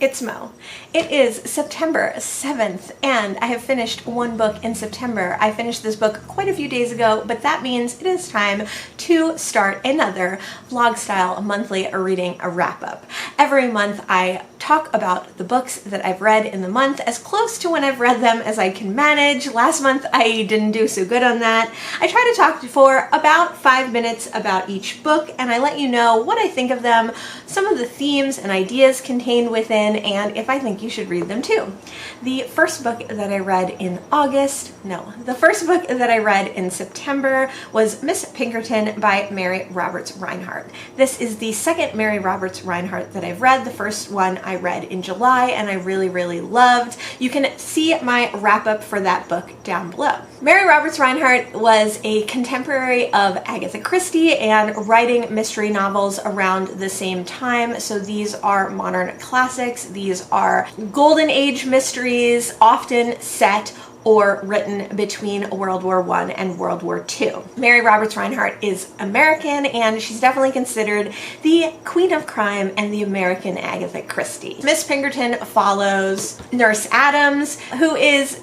It's Mo. It is September 7th, and I have finished one book in September. I finished this book quite a few days ago, but that means it is time to start another vlog-style monthly reading wrap-up. Every month I talk about the books that I've read in the month as close to when I've read them as I can manage. Last month I didn't do so good on that. I try to talk for about 5 minutes about each book, and I let you know what I think of them, some of the themes and ideas contained within, and if I think you should read them too. The first book that I read in the first book that I read in September was Miss Pinkerton by Mary Roberts Rinehart. This is the second Mary Roberts Rinehart that I've read. The first one I read in July and I really loved. You can see my wrap-up for that book down below. Mary Roberts Rinehart was a contemporary of Agatha Christie and writing mystery novels around the same time, so these are modern classics. These are Golden Age mysteries, often set or written between World War I and World War II. Mary Roberts Rinehart is American, and she's definitely considered the queen of crime and the American Agatha Christie. Miss Pinkerton follows Nurse Adams, who is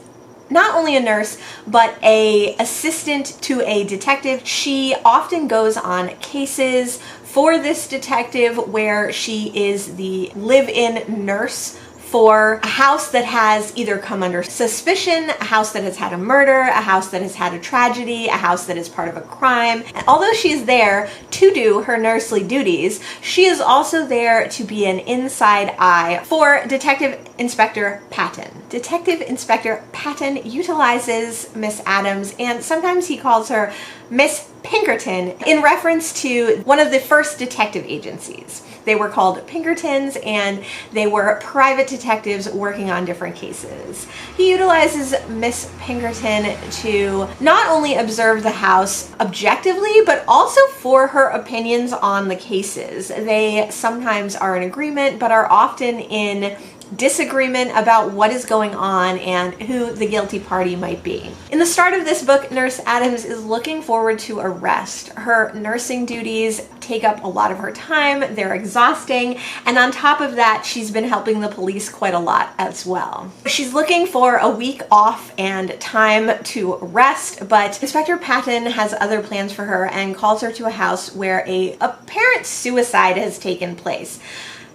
not only a nurse, but an assistant to a detective. She often goes on cases for this detective where she is the live-in nurse for a house that has either come under suspicion, a house that has had a murder, a house that has had a tragedy, a house that is part of a crime. And although she is there to do her nursely duties, she is also there to be an inside eye for Detective Inspector Patton. Detective Inspector Patton utilizes Miss Adams, and sometimes he calls her Miss Pinkerton in reference to one of the first detective agencies. They were called Pinkertons, and they were private detectives working on different cases. He utilizes Miss Pinkerton to not only observe the house objectively, but also for her opinions on the cases. They sometimes are in agreement, but are often in disagreement about what is going on and who the guilty party might be. In the start of this book, Nurse Adams is looking forward to a rest. Her nursing duties take up a lot of her time, they're exhausting, and on top of that, she's been helping the police quite a lot as well. She's looking for a week off and time to rest, but Inspector Patton has other plans for her and calls her to a house where a apparent suicide has taken place.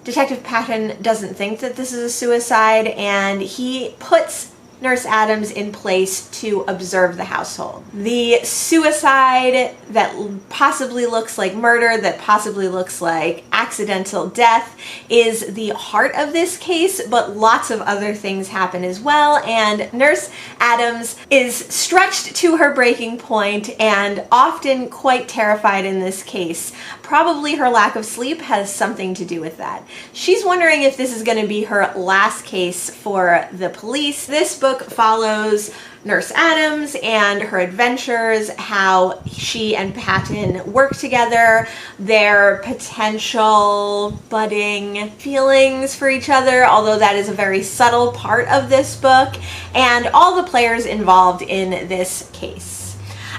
Detective Patton doesn't think that this is a suicide, and he puts Nurse Adams in place to observe the household. The suicide that possibly looks like murder, that possibly looks like accidental death, is the heart of this case, but lots of other things happen as well, and Nurse Adams is stretched to her breaking point and often quite terrified in this case. Probably her lack of sleep has something to do with that. She's wondering if this is going to be her last case for the police. This book follows Nurse Adams and her adventures, how she and Patton work together, their potential budding feelings for each other, although that is a very subtle part of this book, and all the players involved in this case.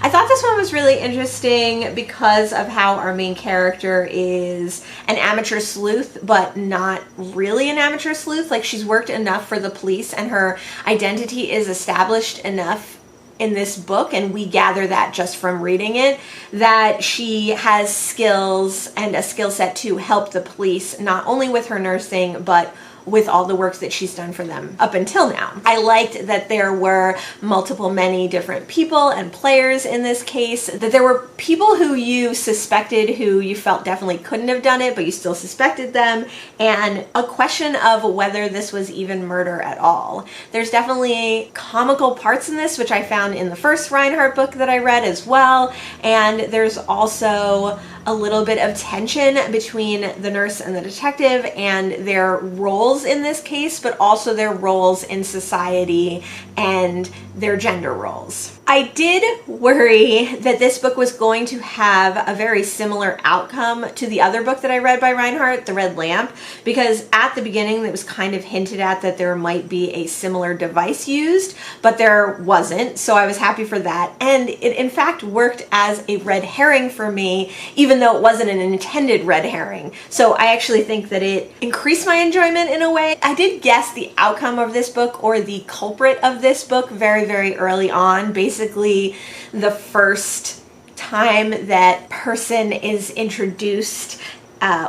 I thought this one was really interesting because of how our main character is an amateur sleuth, but not really an amateur sleuth. Like, she's worked enough for the police and her identity is established enough in this book, and we gather that just from reading it, that she has skills and a skill set to help the police, not only with her nursing, but with all the work that she's done for them up until now. I liked that there were many different people and players in this case, that there were people who you suspected who you felt definitely couldn't have done it, but you still suspected them, and a question of whether this was even murder at all. There's definitely comical parts in this, which I found in the first Rinehart book that I read as well, and there's also a little bit of tension between the nurse and the detective and their roles in this case, but also their roles in society and their gender roles. I did worry that this book was going to have a very similar outcome to the other book that I read by Reinhardt, The Red Lamp, because at the beginning it was kind of hinted at that there might be a similar device used, but there wasn't, so I was happy for that. And it in fact worked as a red herring for me, even though it wasn't an intended red herring. So I actually think that it increased my enjoyment in a way. I did guess the outcome of this book, or the culprit of this book, very, very early on. Basically, the first time that person is introduced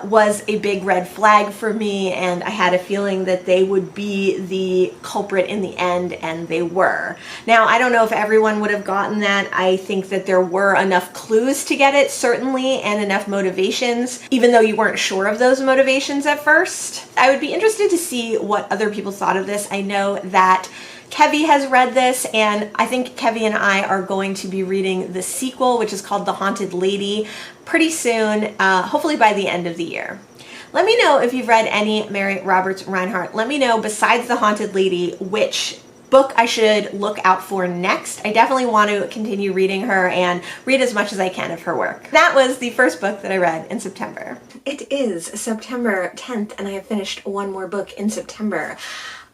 was a big red flag for me, and I had a feeling that they would be the culprit in the end, and they were. Now, I don't know if everyone would have gotten that. I think that there were enough clues to get it, certainly, and enough motivations, even though you weren't sure of those motivations at first. I would be interested to see what other people thought of this. I know that Kevi has read this, and I think Kevi and I are going to be reading the sequel, which is called The Haunted Lady, pretty soon, hopefully by the end of the year. Let me know if you've read any Mary Roberts Reinhardt. Let me know, besides The Haunted Lady, which book I should look out for next. I definitely want to continue reading her and read as much as I can of her work. That was the first book that I read in September. It is September 10th, and I have finished one more book in September.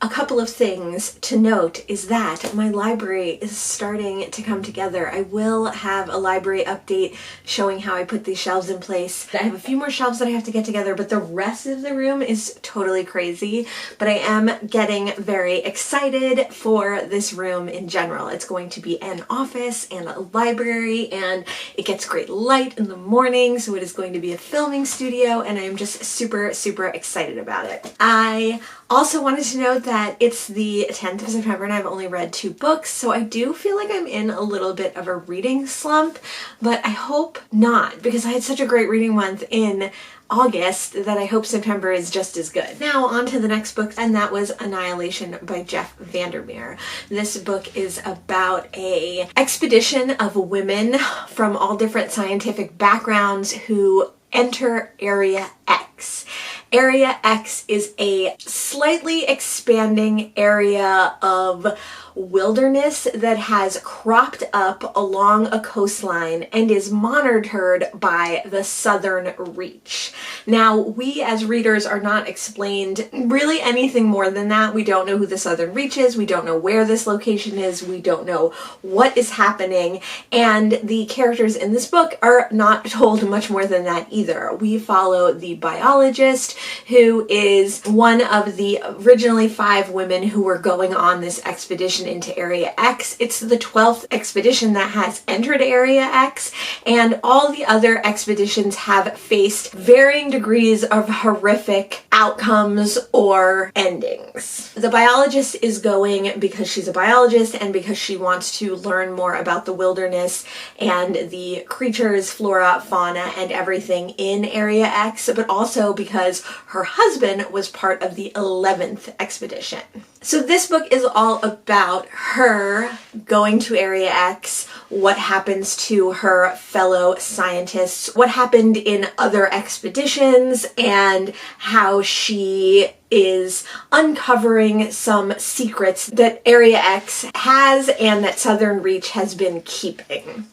A couple of things to note is that my library is starting to come together. I will have a library update showing how I put these shelves in place. I have a few more shelves that I have to get together, but the rest of the room is totally crazy. But I am getting very excited for this room in general. It's going to be an office and a library, and it gets great light in the morning, so it is going to be a filming studio, and I'm just super, super excited about it. I also wanted to note that it's the 10th of September and I've only read 2 books, so I do feel like I'm in a little bit of a reading slump, but I hope not, because I had such a great reading month in August that I hope September is just as good. Now on to the next book, and that was Annihilation by Jeff Vandermeer. This book is about a expedition of women from all different scientific backgrounds who enter Area X. Area X is a slightly expanding area of wilderness that has cropped up along a coastline and is monitored by the Southern Reach. Now, we as readers are not explained really anything more than that. We don't know who the Southern Reach is, we don't know where this location is, we don't know what is happening, and the characters in this book are not told much more than that either. We follow the biologist, who is one of the originally 5 women who were going on this expedition into Area X. It's the 12th expedition that has entered Area X, and all the other expeditions have faced varying degrees of horrific outcomes or endings. The biologist is going because she's a biologist and because she wants to learn more about the wilderness and the creatures, flora, fauna, and everything in Area X, but also because her husband was part of the 11th expedition. So this book is all about her going to Area X, what happens to her fellow scientists, what happened in other expeditions, and how she is uncovering some secrets that Area X has and that Southern Reach has been keeping.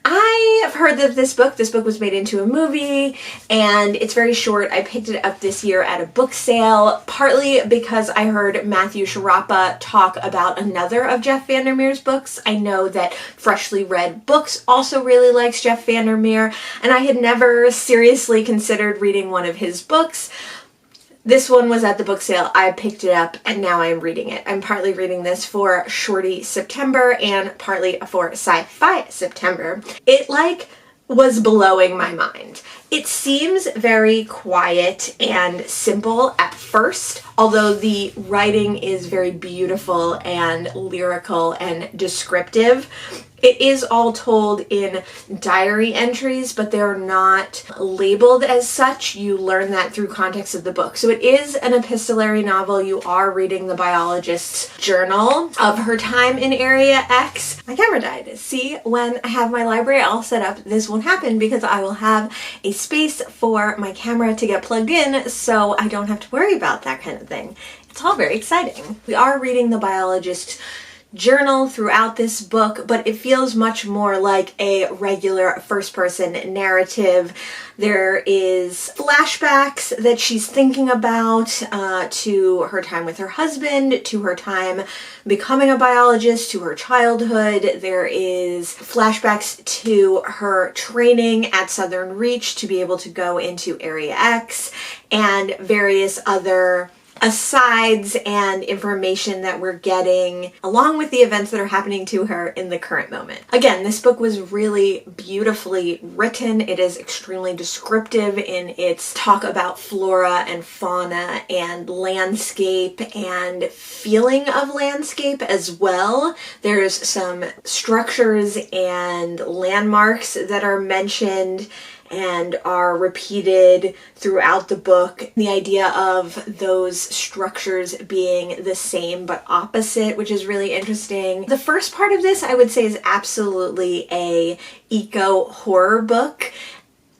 I have heard of this book. This book was made into a movie, and it's very short. I picked it up this year at a book sale, partly because I heard Matthew Sharapa talk about another of Jeff Vandermeer's books. I know that Freshly Read Books also really likes Jeff Vandermeer, and I had never seriously considered reading one of his books. This one was at the book sale, I picked it up, and now I'm reading it. I'm partly reading this for Shorty September and partly for Sci-Fi September. It was blowing my mind. It seems very quiet and simple at first, although the writing is very beautiful and lyrical and descriptive. It is all told in diary entries, but they're not labeled as such. You learn that through context of the book. So it is an epistolary novel. You are reading the biologist's journal of her time in Area X. My camera died. See, when I have my library all set up, this won't happen because I will have a space for my camera to get plugged in, so I don't have to worry about that kind of thing. It's all very exciting. We are reading the biologist's journal throughout this book, but it feels much more like a regular first-person narrative. There is flashbacks that she's thinking about to her time with her husband, to her time becoming a biologist, to her childhood. There is flashbacks to her training at Southern Reach to be able to go into Area X, and various other asides and information that we're getting along with the events that are happening to her in the current moment. Again, this book was really beautifully written. It is extremely descriptive in its talk about flora and fauna and landscape and feeling of landscape as well. There's some structures and landmarks that are mentioned and are repeated throughout the book. The idea of those structures being the same but opposite, which is really interesting. The first part of this, I would say, is absolutely a eco-horror book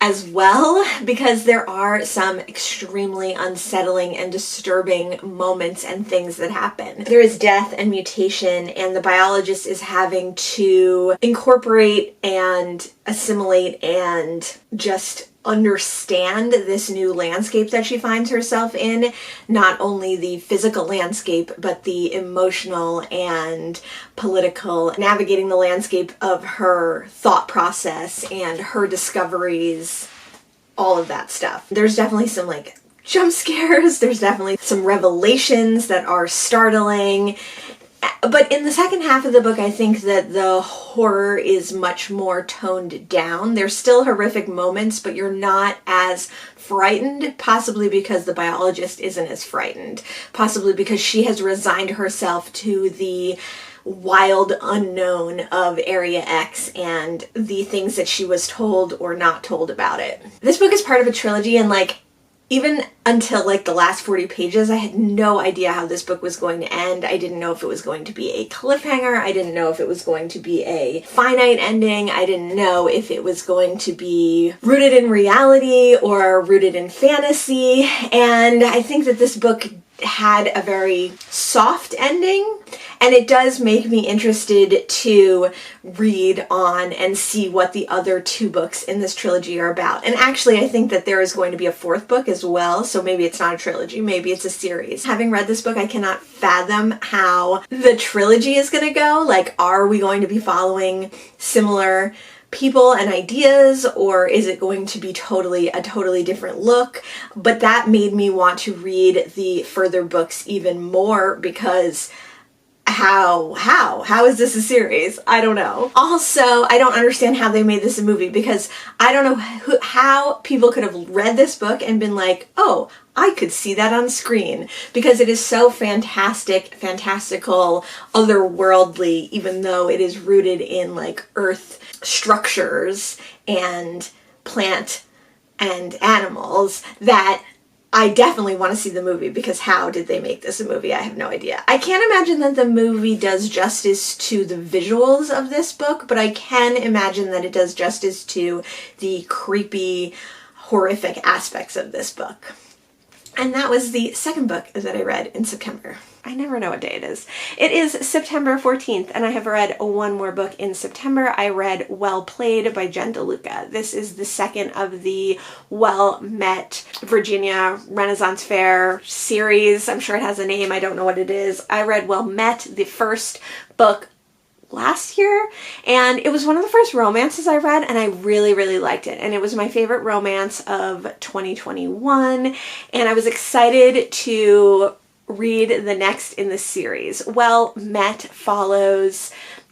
as well, because there are some extremely unsettling and disturbing moments and things that happen. There is death and mutation, and the biologist is having to incorporate and assimilate and just understand this new landscape that she finds herself in. Not only the physical landscape, but the emotional and political, navigating the landscape of her thought process and her discoveries, all of that stuff. There's definitely some like jump scares, there's definitely some revelations that are startling. But in the second half of the book, I think that the horror is much more toned down. There's still horrific moments, but you're not as frightened, possibly because the biologist isn't as frightened, possibly because she has resigned herself to the wild unknown of Area X and the things that she was told or not told about it. This book is part of a trilogy, and even until the last 40 pages, I had no idea how this book was going to end. I didn't know if it was going to be a cliffhanger. I didn't know if it was going to be a finite ending. I didn't know if it was going to be rooted in reality or rooted in fantasy. And I think that this book had a very soft ending, and it does make me interested to read on and see what the other two books in this trilogy are about. And actually, I think that there is going to be a fourth book as well, so maybe it's not a trilogy, maybe it's a series. Having read this book, I cannot fathom how the trilogy is going to go. Are we going to be following similar people and ideas, or is it going to be a totally different look? But that made me want to read the further books even more, because how is this a series? I don't know. Also, I don't understand how they made this a movie, because I don't know how people could have read this book and been like, oh, I could see that on screen, because it is so fantastical, otherworldly, even though it is rooted in earth structures and plant and animals, that I definitely want to see the movie, because how did they make this a movie? I have no idea. I can't imagine that the movie does justice to the visuals of this book, but I can imagine that it does justice to the creepy, horrific aspects of this book. And that was the second book that I read in September. I never know what day it is. It is September 14th, and I have read one more book in September. I read Well Played by Jen DeLuca. This is the second of the Well Met Virginia Renaissance Fair series. I'm sure it has a name. I don't know what it is. I read Well Met, the first book, last year, and it was one of the first romances I read, and I really liked it, and it was my favorite romance of 2021, and I was excited to read the next in the series. Well Met follows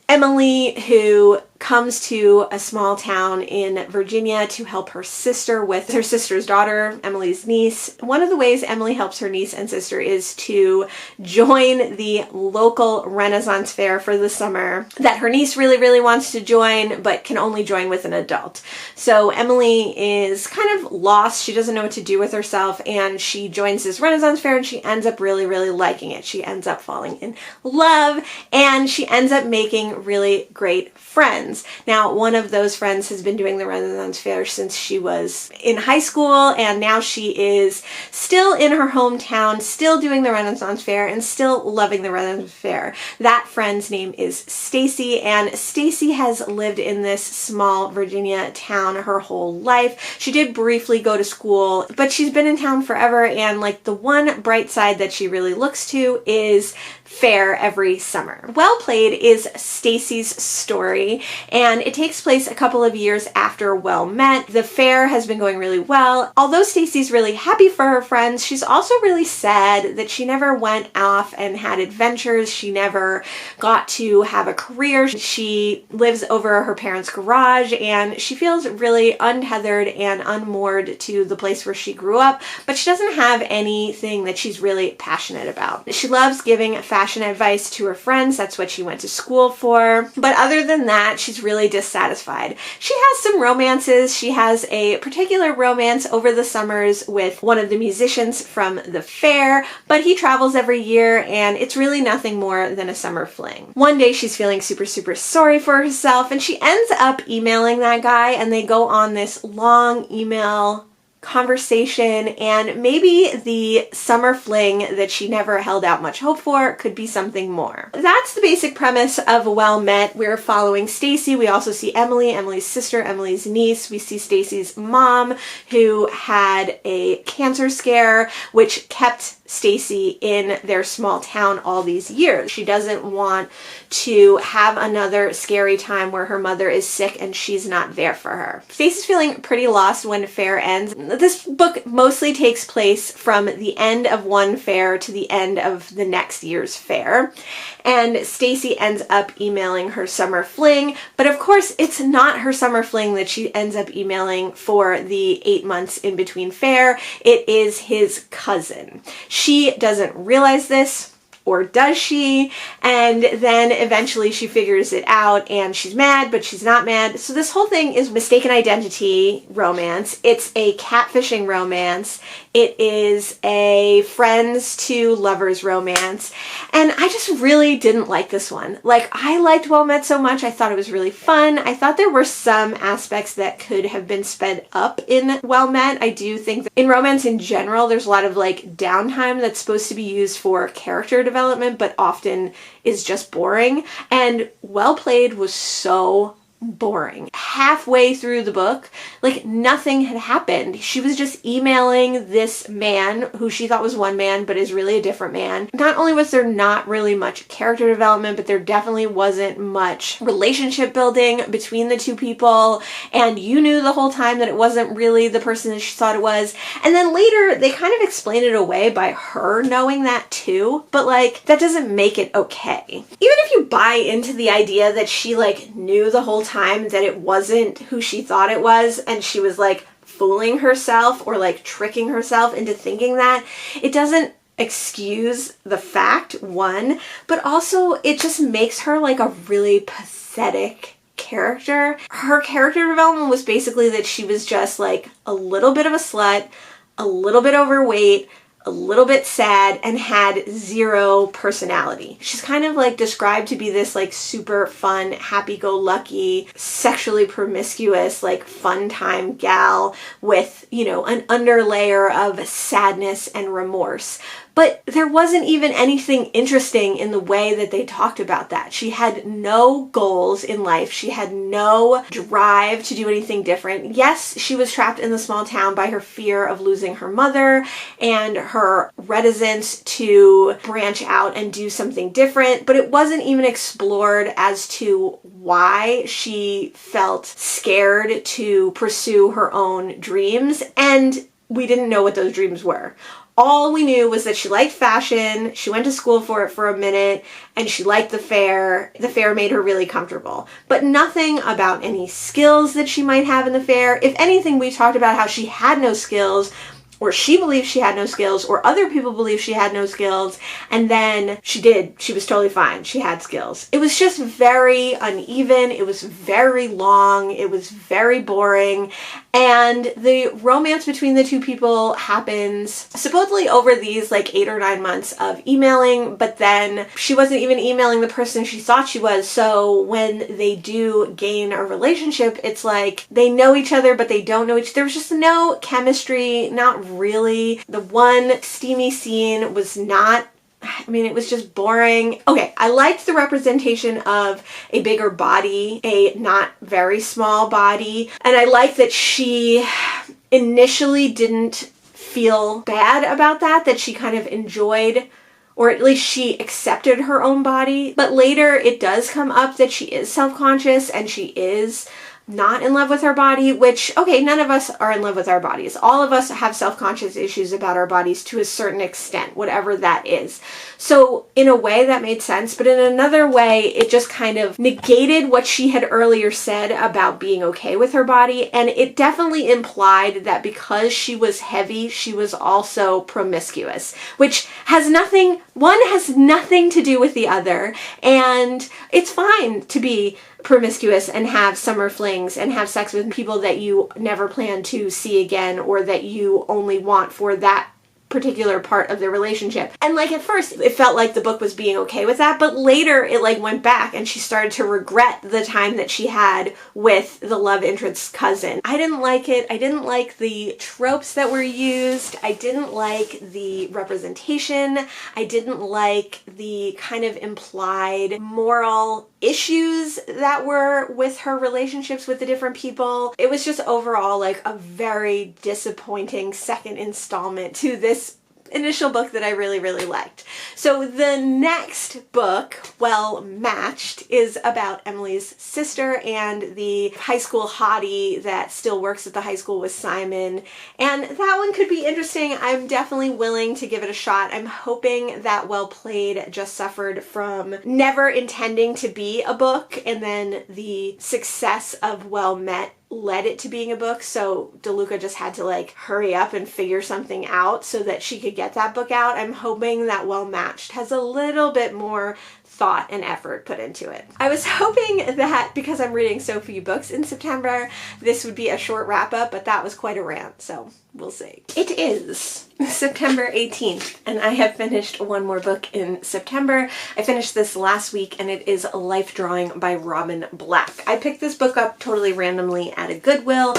Emily, who comes to a small town in Virginia to help her sister with her sister's daughter, Emily's niece. One of the ways Emily helps her niece and sister is to join the local Renaissance Fair for the summer that her niece really wants to join, but can only join with an adult. So Emily is kind of lost. She doesn't know what to do with herself, and she joins this Renaissance Fair, and she ends up really liking it. She ends up falling in love, and she ends up making really great friends. friends. Now, one of those friends has been doing the Renaissance Fair since she was in high school, and now she is still in her hometown, still doing the Renaissance Fair and still loving the Renaissance Fair. That friend's name is Stacy, and Stacy has lived in this small Virginia town her whole life. She did briefly go to school, but she's been in town forever, and like the one bright side that she really looks to is fair every summer. Well Played is Stacy's story, and it takes place a couple of years after Well Met. The fair has been going really well. Although Stacy's really happy for her friends, she's also really sad that she never went off and had adventures. She never got to have a career. She lives over her parents' garage, and she feels really untethered and unmoored to the place where she grew up, but she doesn't have anything that she's really passionate about. She loves giving fashion advice to her friends. That's what she went to school for. But other than that, she's really dissatisfied. She has some romances. She has a particular romance over the summers with one of the musicians from the fair, but he travels every year and it's really nothing more than a summer fling. One day she's feeling super sorry for herself, and she ends up emailing that guy, and they go on this long email conversation, and maybe the summer fling that she never held out much hope for could be something more. That's the basic premise of Well Met. We're following Stacy. We also see Emily, Emily's sister, Emily's niece. We see Stacy's mom, who had a cancer scare, which kept Stacy in their small town all these years. She doesn't want to have another scary time where her mother is sick and she's not there for her. Stacy's feeling pretty lost when fair ends. This book mostly takes place from the end of one fair to the end of the next year's fair, and Stacy ends up emailing her summer fling, but of course it's not her summer fling that she ends up emailing for the 8 months in between fair. It is his cousin. She doesn't realize this, or does she? And then eventually she figures it out, and she's mad, but she's not mad. So this whole thing is mistaken identity romance. It's a catfishing romance. It is a friends to lovers romance. And I just really didn't like this one. Like, I liked Well Met so much. I thought it was really fun. I thought there were some aspects that could have been sped up in Well Met. I do think that in romance in general, there's a lot of like downtime that's supposed to be used for character development, but often is just boring. And Well Played was so boring. Halfway through the book, like nothing had happened. She was just emailing this man who she thought was one man, but is really a different man. Not only was there not really much character development, but there definitely wasn't much relationship building between the two people. And you knew the whole time that it wasn't really the person that she thought it was. And then later they kind of explain it away by her knowing that too. But like, that doesn't make it okay. Even if you buy into the idea that she like knew the whole time that it wasn't who she thought it was, and she was like fooling herself or like tricking herself into thinking that, it doesn't excuse the fact, one, but also it just makes her like a really pathetic character. Her character development was basically that she was just like a little bit of a slut, a little bit overweight, a little bit sad, and had zero personality. She's kind of like described to be this like super fun, happy-go-lucky, sexually promiscuous, like fun time gal with, you know, an underlayer of sadness and remorse. But there wasn't even anything interesting in the way that they talked about that. She had no goals in life. She had no drive to do anything different. Yes, she was trapped in the small town by her fear of losing her mother and her reticence to branch out and do something different, but it wasn't even explored as to why she felt scared to pursue her own dreams, and we didn't know what those dreams were. All we knew was that she liked fashion, she went to school for it for a minute, and she liked the fair. The fair made her really comfortable. But nothing about any skills that she might have in the fair. If anything, we talked about how she had no skills, or she believed she had no skills, or other people believed she had no skills, and then she did. She was totally fine. She had skills. It was just very uneven. It was very long. It was very boring. And the romance between the two people happens supposedly over these like 8 or 9 months of emailing, but then she wasn't even emailing the person she thought she was. So when they do gain a relationship, it's like they know each other, but they don't know each other. There was just no chemistry, not really. The one steamy scene was not, I mean, it was just boring. Okay, I liked the representation of a bigger body, a not very small body, and I liked that she initially didn't feel bad about that she kind of enjoyed, or at least she accepted her own body. But later it does come up that she is self-conscious and she is not in love with her body, which, okay, none of us are in love with our bodies. All of us have self-conscious issues about our bodies to a certain extent, whatever that is. So in a way that made sense, but in another way, it just kind of negated what she had earlier said about being okay with her body. And it definitely implied that because she was heavy, she was also promiscuous, which has nothing, one has nothing to do with the other. And it's fine to be promiscuous and have summer flings and have sex with people that you never plan to see again, or that you only want for that particular part of the relationship. And like at first it felt like the book was being okay with that, but later it like went back and she started to regret the time that she had with the love interest's cousin. I didn't like it. I didn't like the tropes that were used. I didn't like the representation. I didn't like the kind of implied moral issues that were with her relationships with the different people. It was just overall like a very disappointing second installment to this initial book that I really, really liked. So the next book, Well Matched, is about Emily's sister and the high school hottie that still works at the high school with Simon. And that one could be interesting. I'm definitely willing to give it a shot. I'm hoping that Well Played just suffered from never intending to be a book, and then the success of Well Met led it to being a book, so DeLuca just had to like hurry up and figure something out so that she could get that book out. I'm hoping that Well Matched has a little bit more thought and effort put into it. I was hoping that because I'm reading so few books in September, this would be a short wrap up, but that was quite a rant, so we'll see. It is September 18th, and I have finished one more book in September. I finished this last week, and it is Life Drawing by Robin Black. I picked this book up totally randomly at a Goodwill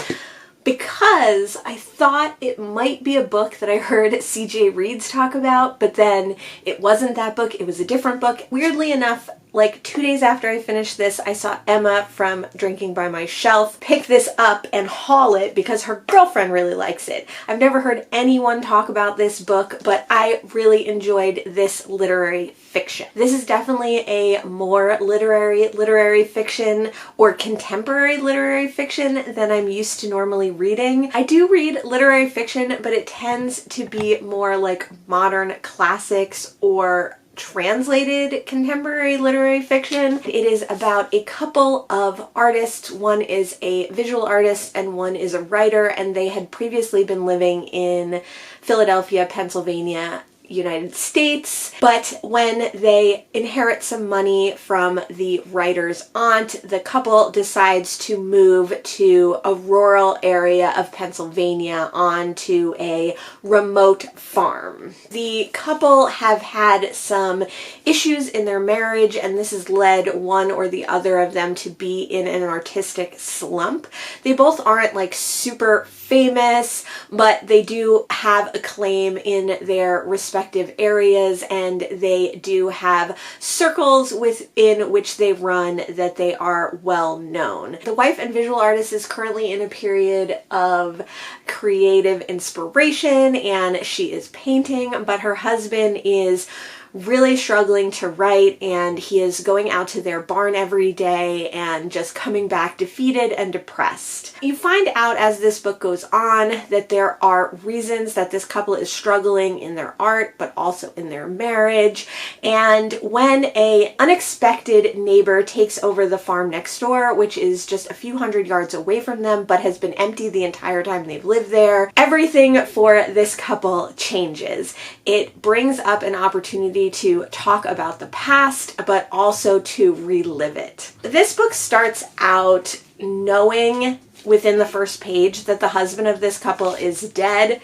because I thought it might be a book that I heard CJ Reads talk about, but then it wasn't that book, it was a different book. Weirdly enough, like 2 days after I finished this, I saw Emma from Drinking by My Shelf pick this up and haul it because her girlfriend really likes it. I've never heard anyone talk about this book, but I really enjoyed this literary fiction. This is definitely a more literary fiction or contemporary literary fiction than I'm used to normally reading. I do read literary fiction, but it tends to be more like modern classics or translated contemporary literary fiction. It is about a couple of artists. One is a visual artist and one is a writer, and they had previously been living in Philadelphia, Pennsylvania, United States, but when they inherit some money from the writer's aunt, the couple decides to move to a rural area of Pennsylvania onto a remote farm. The couple have had some issues in their marriage, and this has led one or the other of them to be in an artistic slump. They both aren't like super famous, but they do have acclaim in their respective areas, and they do have circles within which they run that they are well known. The wife and visual artist is currently in a period of creative inspiration, and she is painting, but her husband is really struggling to write, and he is going out to their barn every day and just coming back defeated and depressed. You find out as this book goes on that there are reasons that this couple is struggling in their art, but also in their marriage. And when a unexpected neighbor takes over the farm next door, which is just a few hundred yards away from them, but has been empty the entire time they've lived there, everything for this couple changes. It brings up an opportunity to talk about the past, but also to relive it. This book starts out knowing within the first page that the husband of this couple is dead,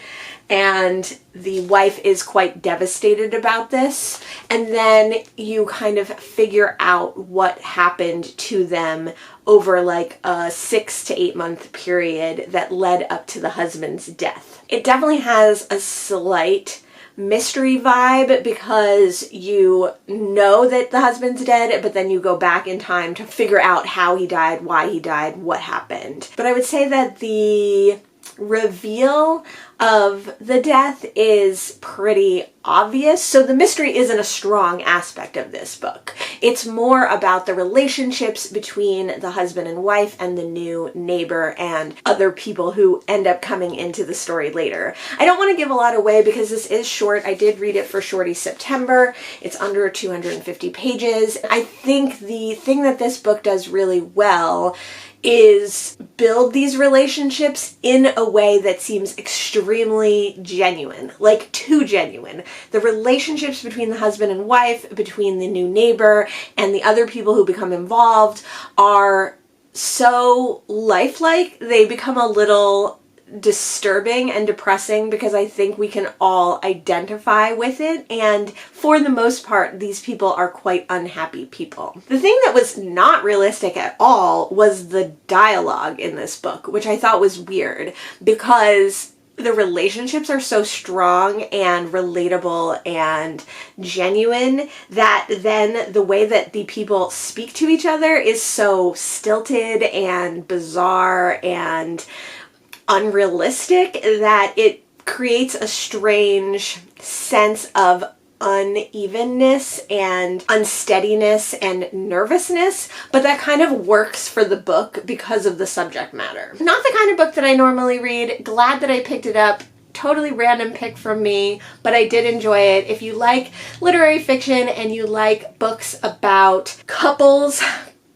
and the wife is quite devastated about this. And then you kind of figure out what happened to them over like a 6 to 8 month period that led up to the husband's death. It definitely has a slight mystery vibe because you know that the husband's dead, but then you go back in time to figure out how he died, why he died, what happened. But I would say that the reveal of the death is pretty obvious, so the mystery isn't a strong aspect of this book. It's more about the relationships between the husband and wife and the new neighbor and other people who end up coming into the story later. I don't want to give a lot away because this is short. I did read it for Shorty September. It's under 250 pages. I think the thing that this book does really well is build these relationships in a way that seems extremely genuine, like too genuine. The relationships between the husband and wife, between the new neighbor, and the other people who become involved are so lifelike, they become a little disturbing and depressing because I think we can all identify with it, and for the most part these people are quite unhappy people. The thing that was not realistic at all was the dialogue in this book, which I thought was weird because the relationships are so strong and relatable and genuine that then the way that the people speak to each other is so stilted and bizarre and unrealistic that it creates a strange sense of unevenness and unsteadiness and nervousness, but that kind of works for the book because of the subject matter. Not the kind of book that I normally read. Glad that I picked it up. Totally random pick from me, but I did enjoy it. If you like literary fiction and you like books about couples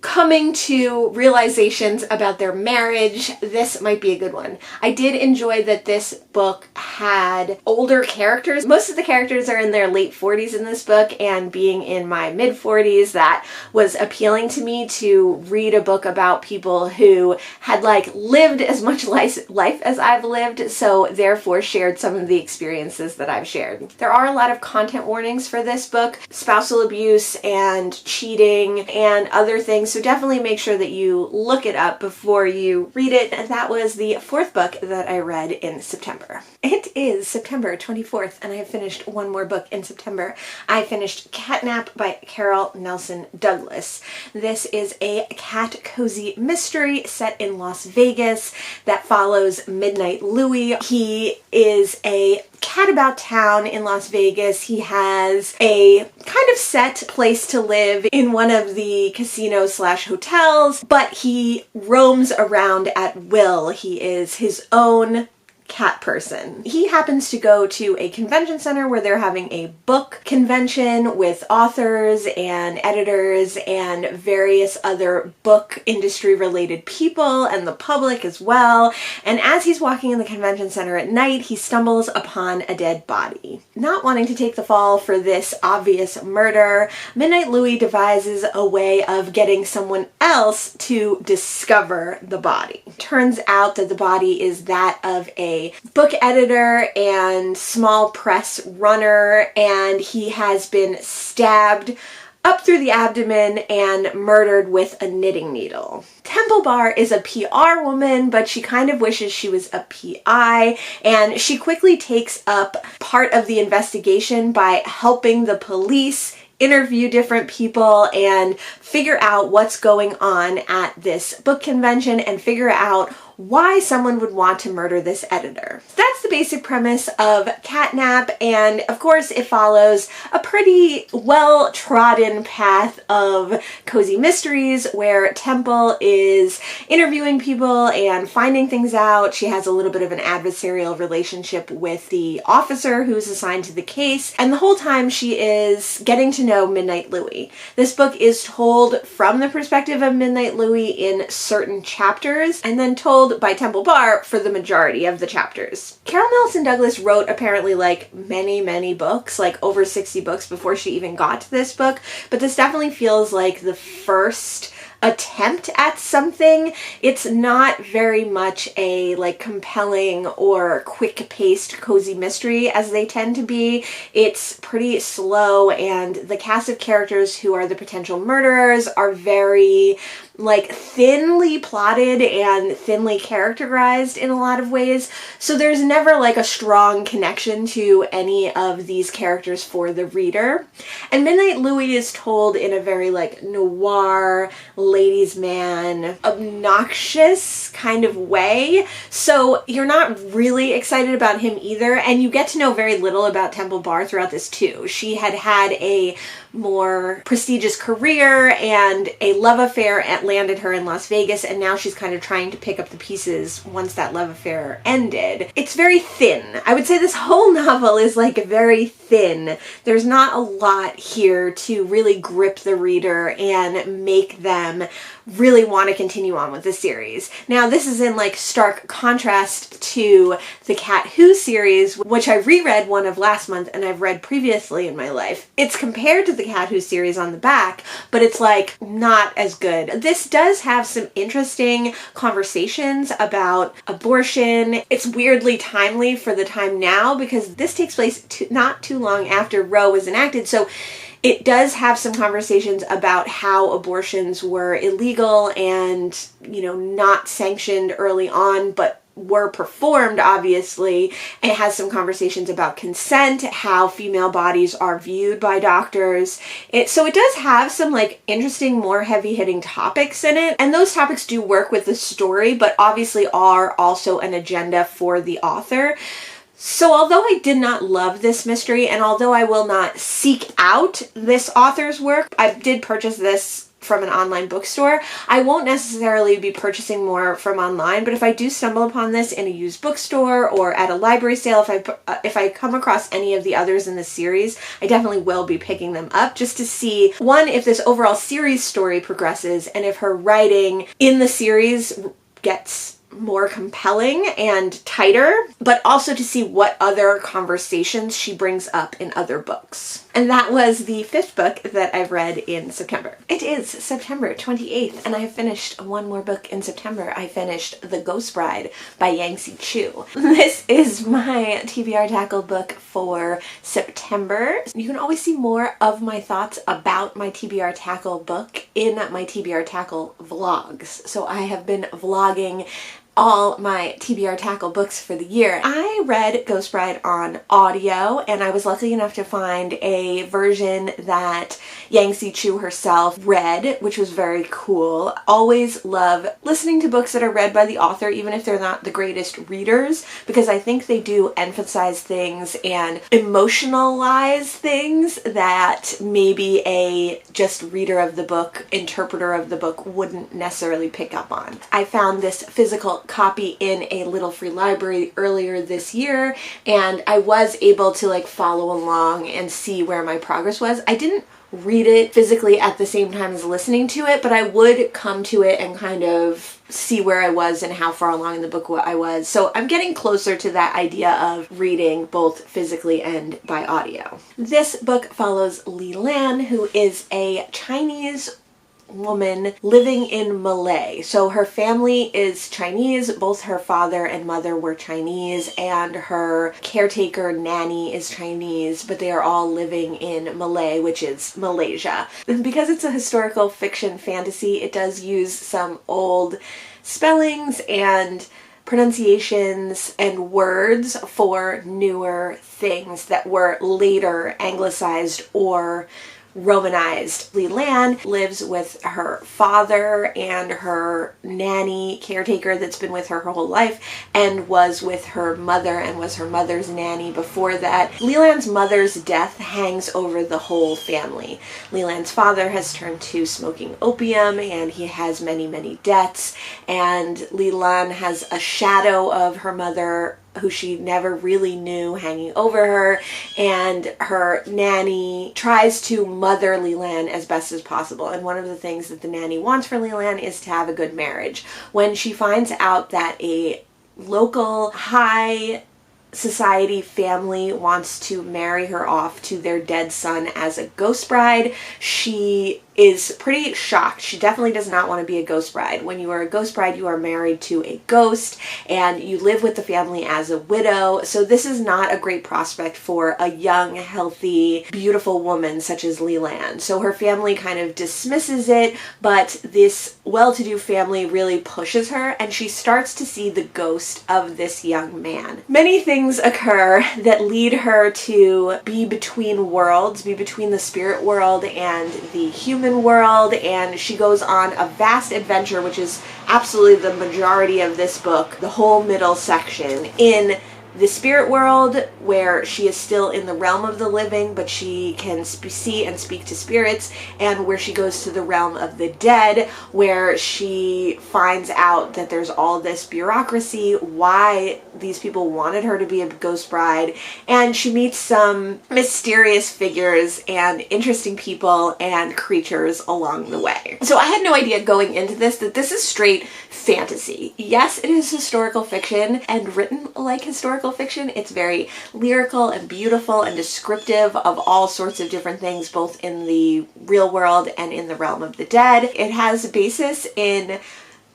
coming to realizations about their marriage, this might be a good one. I did enjoy that this book had older characters. Most of the characters are in their late 40s in this book, and being in my mid 40s, that was appealing to me to read a book about people who had like lived as much life as I've lived, so therefore shared some of the experiences that I've shared. There are a lot of content warnings for this book, spousal abuse and cheating and other things, so definitely make sure that you look it up before you read it. And that was the fourth book that I read in September. It is September 24th, and I have finished one more book in September. I finished Catnap by Carol Nelson Douglas. This is a cat cozy mystery set in Las Vegas that follows Midnight Louie. He is a cat about town in Las Vegas. He has a kind of set place to live in one of the casinos slash hotels, but he roams around at will. He is his own cat person. He happens to go to a convention center where they're having a book convention with authors and editors and various other book industry related people and the public as well. And as he's walking in the convention center at night, he stumbles upon a dead body. Not wanting to take the fall for this obvious murder, Midnight Louie devises a way of getting someone else to discover the body. Turns out that the body is that of a book editor and small press runner, and he has been stabbed up through the abdomen and murdered with a knitting needle. Temple Bar is a PR woman, but she kind of wishes she was a PI, and she quickly takes up part of the investigation by helping the police interview different people and figure out what's going on at this book convention and figure out why someone would want to murder this editor. That's the basic premise of Catnap, and of course it follows a pretty well-trodden path of cozy mysteries where Temple is interviewing people and finding things out. She has a little bit of an adversarial relationship with the officer who's assigned to the case, and the whole time she is getting to know Midnight Louie. This book is told from the perspective of Midnight Louie in certain chapters, and then told by Temple Bar for the majority of the chapters. Carol Nelson Douglas wrote apparently like many books, like over 60 books before she even got to this book, but this definitely feels like the first attempt at something. It's not very much a like compelling or quick-paced cozy mystery as they tend to be. It's pretty slow, and the cast of characters who are the potential murderers are very like thinly plotted and thinly characterized in a lot of ways. So there's never like a strong connection to any of these characters for the reader. And Midnight Louis is told in a very like noir, ladies' man, obnoxious kind of way. So you're not really excited about him either. And you get to know very little about Temple Bar throughout this too. She had had a more prestigious career, and a love affair landed her in Las Vegas, and now she's kind of trying to pick up the pieces once that love affair ended. It's very thin. I would say this whole novel is like very thin. There's not a lot here to really grip the reader and make them really want to continue on with the series. Now, this is in like stark contrast to the Cat Who series, which I reread one of last month and I've read previously in my life. It's compared to the Cat Who series on the back, but it's like not as good. This does have some interesting conversations about abortion. It's weirdly timely for the time now because this takes place not too long after Roe was enacted. So it does have some conversations about how abortions were illegal and, you know, not sanctioned early on, but were performed, obviously. It has some conversations about consent, how female bodies are viewed by doctors. So it does have some like interesting, more heavy-hitting topics in it. And those topics do work with the story, but obviously are also an agenda for the author. So although I did not love this mystery, and although I will not seek out this author's work, I did purchase this from an online bookstore. I won't necessarily be purchasing more from online, but if I do stumble upon this in a used bookstore or at a library sale, if I come across any of the others in the series, I definitely will be picking them up just to see, one, if this overall series story progresses, and if her writing in the series gets more compelling and tighter, but also to see what other conversations she brings up in other books. And that was the 5th book that I've read in September. It is September 28th, and I have finished one more book in September. I finished The Ghost Bride by Yangsze Chu. This is my TBR Tackle book for September. You can always see more of my thoughts about my TBR Tackle book in my TBR Tackle vlogs. So I have been vlogging all my TBR Tackle books for the year. I read Ghost Bride on audio, and I was lucky enough to find a version that Yangsze Chu herself read, which was very cool. Always love listening to books that are read by the author, even if they're not the greatest readers, because I think they do emphasize things and emotionalize things that maybe a just reader of the book, interpreter of the book wouldn't necessarily pick up on. I found this physical copy in a little free library earlier this year, and I was able to like follow along and see where my progress was. I didn't read it physically at the same time as listening to it, but I would come to it and kind of see where I was and how far along in the book I was. So I'm getting closer to that idea of reading both physically and by audio. This book follows Li Lan, who is a Chinese woman living in Malay. So her family is Chinese, both her father and mother were Chinese, and her caretaker nanny is Chinese, but they are all living in Malay, which is Malaysia. And because it's a historical fiction fantasy, it does use some old spellings and pronunciations and words for newer things that were later anglicized or Romanized. Li Lan lives with her father and her nanny caretaker that's been with her whole life, and was with her mother and was her mother's nanny before that. Li Lan's mother's death hangs over the whole family. Li Lan's father has turned to smoking opium, and he has many, many debts, and Li Lan has a shadow of her mother who she never really knew hanging over her, and her nanny tries to mother Li Lan as best as possible. And one of the things that the nanny wants for Li Lan is to have a good marriage. When she finds out that a local high society family wants to marry her off to their dead son as a ghost bride. She is pretty shocked. She definitely does not want to be a ghost bride. When you are a ghost bride, you are married to a ghost and you live with the family as a widow. So this is not a great prospect for a young, healthy, beautiful woman such as Leland. So her family kind of dismisses it, but this well-to-do family really pushes her and she starts to see the ghost of this young man. Many things occur that lead her to be between worlds, be between the spirit world and the human world, and she goes on a vast adventure, which is absolutely the majority of this book, the whole middle section, in the spirit world, where she is still in the realm of the living, but she can see and speak to spirits, and where she goes to the realm of the dead, where she finds out that there's all this bureaucracy, why these people wanted her to be a ghost bride, and she meets some mysterious figures and interesting people and creatures along the way. So I had no idea going into this that this is straight fantasy. Yes, it is historical fiction and written like historical fiction. It's very lyrical and beautiful and descriptive of all sorts of different things, both in the real world and in the realm of the dead. It has a basis in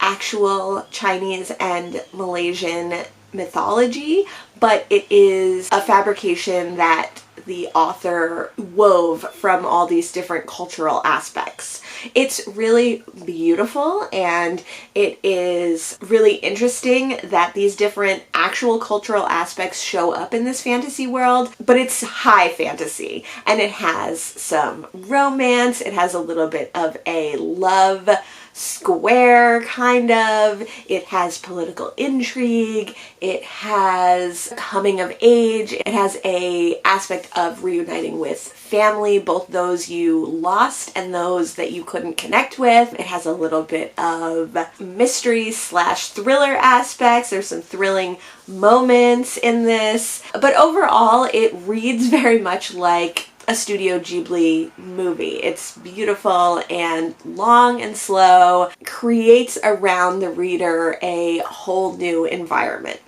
actual Chinese and Malaysian mythology, but it is a fabrication that the author wove from all these different cultural aspects. It's really beautiful and it is really interesting that these different actual cultural aspects show up in this fantasy world, but it's high fantasy and it has some romance, it has a little bit of a love square kind of, it has political intrigue, it has coming of age, it has a aspect of reuniting with family, both those you lost and those that you couldn't connect with. It has a little bit of mystery slash thriller aspects. There's some thrilling moments in this, but overall it reads very much like a Studio Ghibli movie. It's beautiful and long and slow, creates around the reader a whole new environment.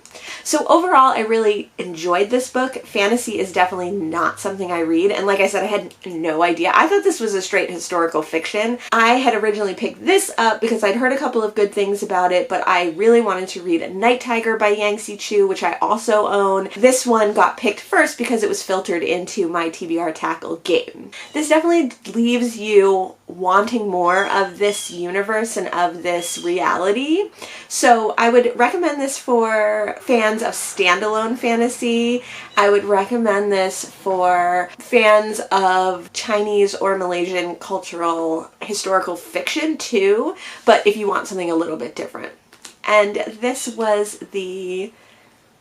So overall, I really enjoyed this book. Fantasy is definitely not something I read, and like I said, I had no idea. I thought this was a straight historical fiction. I had originally picked this up because I'd heard a couple of good things about it, but I really wanted to read Night Tiger by Yangsze Chu, which I also own. This one got picked first because it was filtered into my TBR Tackle game. This definitely leaves you wanting more of this universe and of this reality. So I would recommend this for fans of standalone fantasy. I would recommend this for fans of Chinese or Malaysian cultural historical fiction too, but if you want something a little bit different. And this was the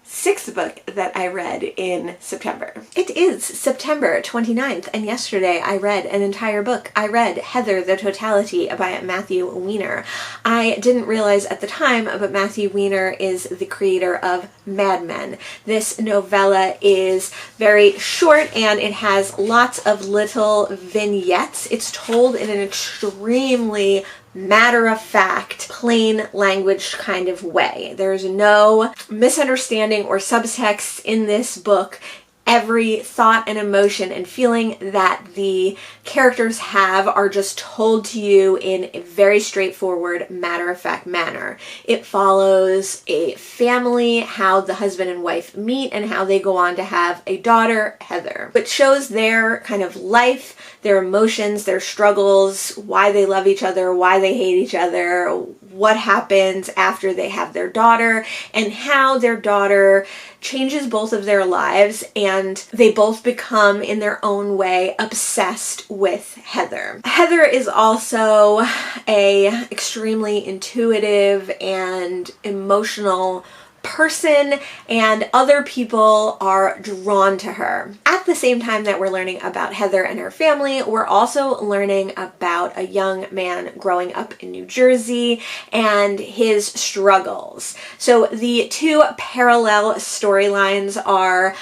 6th book that I read in September. It is September 29th, and yesterday I read an entire book. I read Heather, the Totality by Matthew Weiner. I didn't realize at the time, but Matthew Weiner is the creator of Mad Men. This novella is very short and it has lots of little vignettes. It's told in an extremely matter-of-fact, plain language kind of way. There's no misunderstanding or subtext in this book. Every thought and emotion and feeling that the characters have are just told to you in a very straightforward, matter-of-fact manner. It follows a family, how the husband and wife meet, and how they go on to have a daughter, Heather. It shows their kind of life, their emotions, their struggles, why they love each other, why they hate each other, what happens after they have their daughter, and how their daughter changes both of their lives, and they both become, in their own way, obsessed with Heather. Heather is also a extremely intuitive and emotional person, and other people are drawn to her. At the same time that we're learning about Heather and her family, we're also learning about a young man growing up in New Jersey and his struggles. So the two parallel storylines are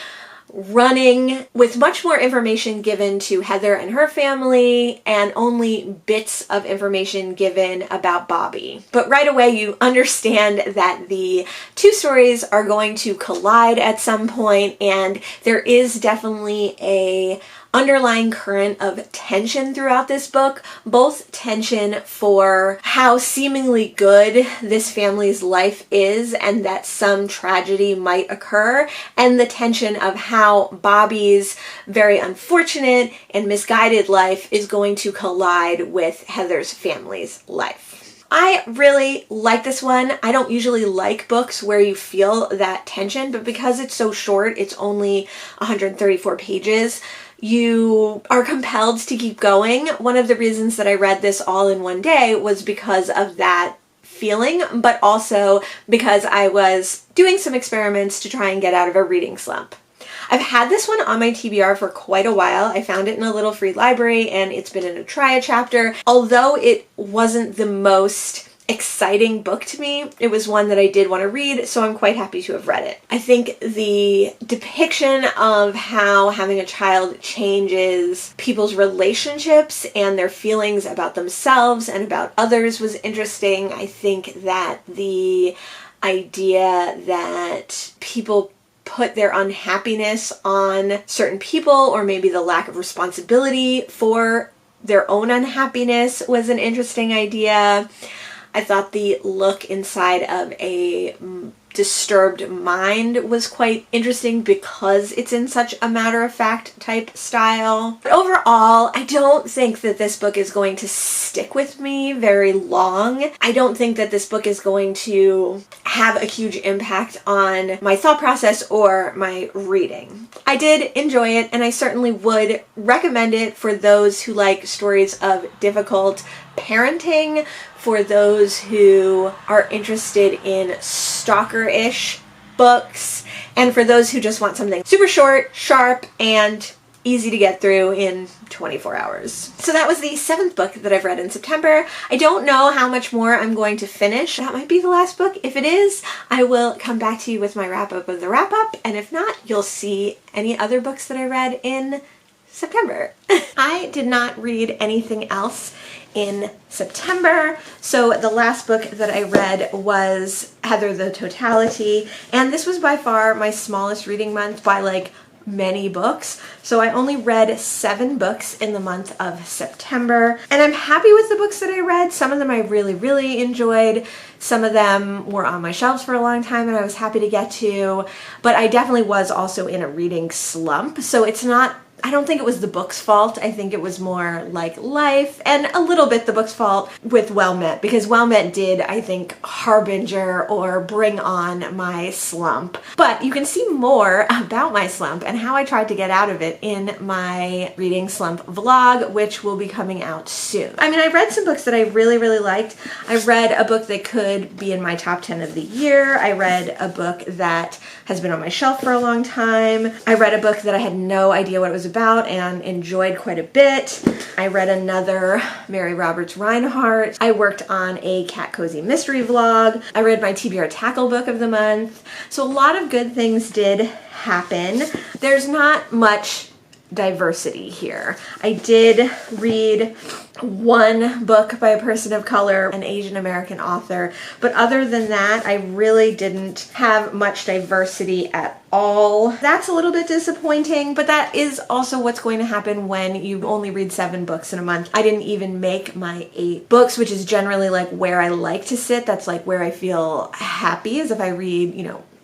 running with much more information given to Heather and her family and only bits of information given about Bobby. But right away you understand that the two stories are going to collide at some point, and there is definitely a underlying current of tension throughout this book, both tension for how seemingly good this family's life is and that some tragedy might occur, and the tension of how Bobby's very unfortunate and misguided life is going to collide with Heather's family's life. I really like this one. I don't usually like books where you feel that tension, but because it's so short, it's only 134 pages, you are compelled to keep going. One of the reasons that I read this all in one day was because of that feeling, but also because I was doing some experiments to try and get out of a reading slump. I've had this one on my TBR for quite a while. I found it in a little free library and it's been in a try a chapter. Although it wasn't the most exciting book to me, it was one that I did want to read, so I'm quite happy to have read it. I think the depiction of how having a child changes people's relationships and their feelings about themselves and about others was interesting. I think that the idea that people put their unhappiness on certain people, or maybe the lack of responsibility for their own unhappiness, was an interesting idea. I thought the look inside of a disturbed mind was quite interesting because it's in such a matter-of-fact type style. But overall, I don't think that this book is going to stick with me very long. I don't think that this book is going to have a huge impact on my thought process or my reading. I did enjoy it, and I certainly would recommend it for those who like stories of difficult parenting, for those who are interested in stalker-ish books, and for those who just want something super short, sharp, and easy to get through in 24 hours. So that was the 7th book that I've read in September. I don't know how much more I'm going to finish. That might be the last book. If it is, I will come back to you with my wrap-up of the wrap-up, and if not, you'll see any other books that I read in September. I did not read anything else in September, so the last book that I read was Heather the Totality, and this was by far my smallest reading month by like many books. So I only read 7 books in the month of September, and I'm happy with the books that I read. Some of them I really enjoyed. Some of them were on my shelves for a long time and I was happy to get to, but I definitely was also in a reading slump. So it's not, I don't think it was the book's fault. I think it was more like life, and a little bit the book's fault with Well Met, because Well Met did, I think, harbinger or bring on my slump. But you can see more about my slump and how I tried to get out of it in my reading slump vlog, which will be coming out soon. I mean, I read some books that I really liked. I read a book that could be in my top 10 of the year. I read a book that has been on my shelf for a long time. I read a book that I had no idea what it was about and enjoyed quite a bit. I read another Mary Roberts Reinhardt. I worked on a Cat Cozy Mystery vlog. I read my TBR Tackle book of the month. So a lot of good things did happen. There's not much diversity here. I did read one book by a person of color, an Asian American author, but other than that, I really didn't have much diversity at all. That's a little bit disappointing, but that is also what's going to happen when you only read 7 books in a month. I didn't even make my 8 books, which is generally like where I like to sit. That's like where I feel happy, is if I read,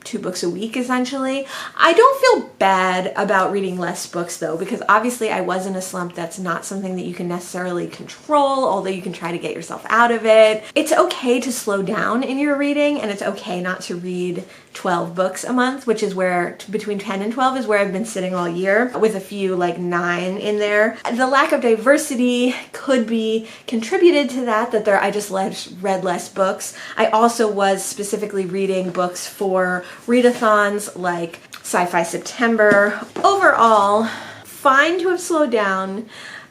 2 books a week essentially. I don't feel bad about reading less books though, because obviously I was in a slump. That's not something that you can necessarily control, although you can try to get yourself out of it. It's okay to slow down in your reading, and it's okay not to read 12 books a month, which is where between 10 and 12 is where I've been sitting all year, with a few like 9 in there. The lack of diversity could be contributed to that I just read less books. I also was specifically reading books for readathons like Sci-Fi September. Overall, fine to have slowed down.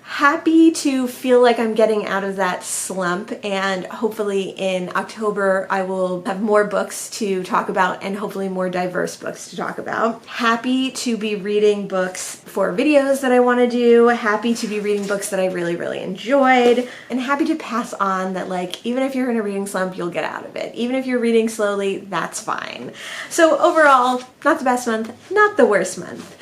Happy to feel like I'm getting out of that slump, and hopefully in October I will have more books to talk about and hopefully more diverse books to talk about. Happy to be reading books for videos that I want to do. Happy to be reading books that I really, really enjoyed. And happy to pass on that, like, even if you're in a reading slump, you'll get out of it. Even if you're reading slowly, that's fine. So overall, not the best month, not the worst month.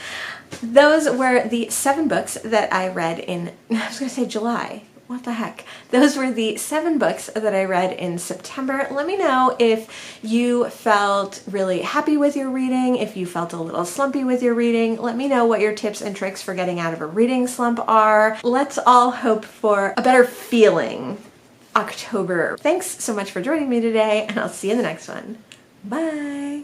Those were the 7 books that I read in, I was going to say July. What the heck? Those were the 7 books that I read in September. Let me know if you felt really happy with your reading, if you felt a little slumpy with your reading. Let me know what your tips and tricks for getting out of a reading slump are. Let's all hope for a better feeling October. Thanks so much for joining me today, and I'll see you in the next one. Bye!